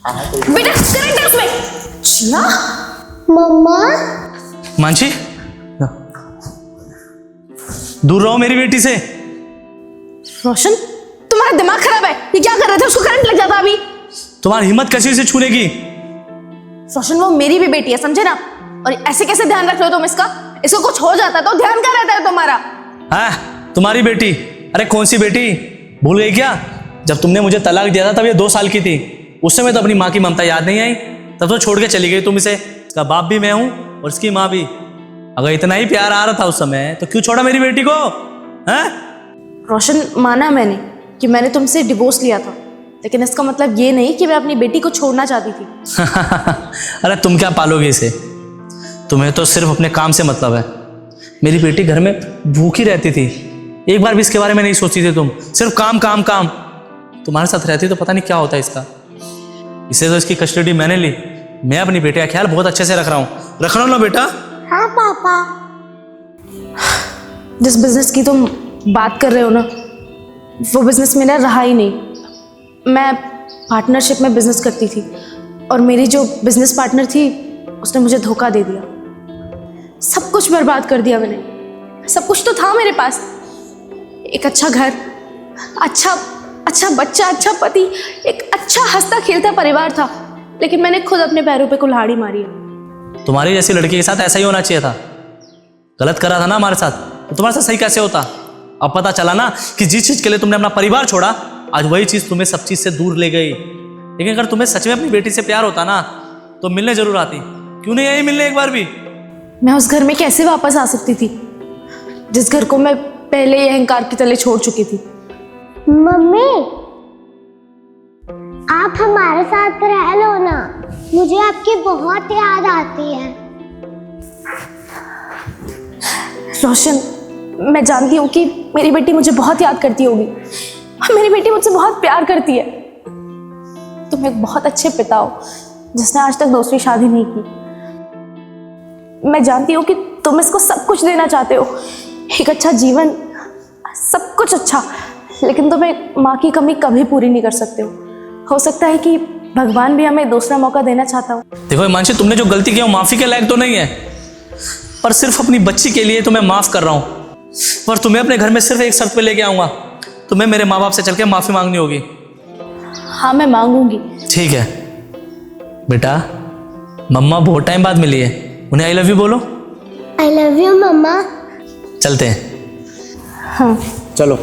बेटा करंट है उसमें। जिया मम्मा मानसी दूर रहो मेरी बेटी से। रोशन तुम्हारा दिमाग खराब है, ये क्या कर रहे थे? उसको करंट लग जाता अभी। तुम्हारी हिम्मत कैसी से छूने की? रोशन वो मेरी भी बेटी है, समझे ना? और ऐसे कैसे ध्यान रख रहे हो तुम इसका? इसको कुछ हो जाता तो ध्यान क्या रहता है तुम्हारा? तुम्हारी बेटी? अरे कौन सी बेटी? भूल गई क्या? जब तुमने मुझे तलाक दिया था तब ये 2 साल की थी। उस समय तो अपनी माँ की ममता याद नहीं आई, तब तो छोड़ के चली गई तुम इसे। इसका बाप भी मैं हूं और इसकी माँ भी। अगर इतना ही प्यार आ रहा था उस समय तो क्यों छोड़ा मेरी बेटी को? रोशन माना मैंने कि मैंने तुमसे डिवोर्स लिया था, लेकिन इसका मतलब ये नहीं कि मैं अपनी बेटी को छोड़ना चाहती थी। अरे तुम क्या पालोगे इसे? तुम्हें तो सिर्फ अपने काम से मतलब है। मेरी बेटी घर में भूखी रहती थी, एक बार भी इसके बारे में नहीं सोचती थी तुम। सिर्फ काम काम काम। तुम्हारे साथ रहती तो पता नहीं क्या होता इसका। इसे तो इसकी कस्टडी मैंने ली। मैं अपनी बेटे का ख्याल बहुत अच्छे से रख रहा हूँ। रख रहा हूँ ना बेटा? हाँ पापा। जिस बिजनेस की तुम बात कर रहे हो ना, वो बिजनेस मेरा रहा ही नहीं। मैं पार्टनरशिप में बिजनेस करती थी और मेरी जो बिजनेस पार्टनर थी उसने मुझे धोखा दे दिया। सब कुछ बर्बाद कर दिया मैंने। सब कुछ तो था मेरे पास, एक अच्छा घर, अच्छा बच्चा, अच्छा पति, एक अच्छा हंसता खेलता परिवार था, लेकिन मैंने खुद अपने पैरों पे कुल्हाड़ी मारी है। तुम्हारी जैसी लड़की के साथ ऐसा ही होना चाहिए था। गलत करा था ना हमारे साथ, तो तुम्हारे साथ सही कैसे होता? अब पता चला ना कि जिस चीज के लिए तुमने अपना परिवार छोड़ा, आज वही चीज तुम्हें सब चीज से दूर ले गई। लेकिन अगर तुम्हें सच में अपनी बेटी से प्यार होता ना तो मिलने जरूर आती। क्यों नहीं आई मिलने एक बार भी? मैं उस घर में कैसे वापस आ सकती थी जिस घर को मैं पहले ही अहंकार के तले छोड़ चुकी थी? मम्मी आप हमारे साथ रह लो ना, मुझे आपकी बहुत याद आती है। रोशन, मैं जानती हूँ कि मेरी बेटी मुझे बहुत याद करती होगी। मेरी बेटी मुझसे बहुत प्यार करती है। तुम एक बहुत अच्छे पिता हो जिसने आज तक दूसरी शादी नहीं की। मैं जानती हूँ कि तुम इसको सब कुछ देना चाहते हो, एक अच्छा जीवन, सब कुछ अच्छा, लेकिन तुम एक माँ की कमी कभी पूरी नहीं कर सकते हो सकता है कि भगवान भी हमें दूसरा मौका देना चाहता हो। देखो हिमांशी, तुमने जो गलती की वो माफी के लायक तो नहीं है, पर सिर्फ अपनी बच्ची के लिए तुम्हें माफ कर रहा हूँ। पर तुम्हें अपने घर में सिर्फ एक शर्त पे लेके आऊंगा, तुम्हें मेरे माँ बाप से चल के माफी मांगनी होगी। हाँ मैं मांगूंगी। ठीक है बेटा, मम्मा बहुत टाइम बाद मिली है, उन्हें आई लव यू बोलो। आई लव यू मम्मा। चलते हैं। हाँ चलो।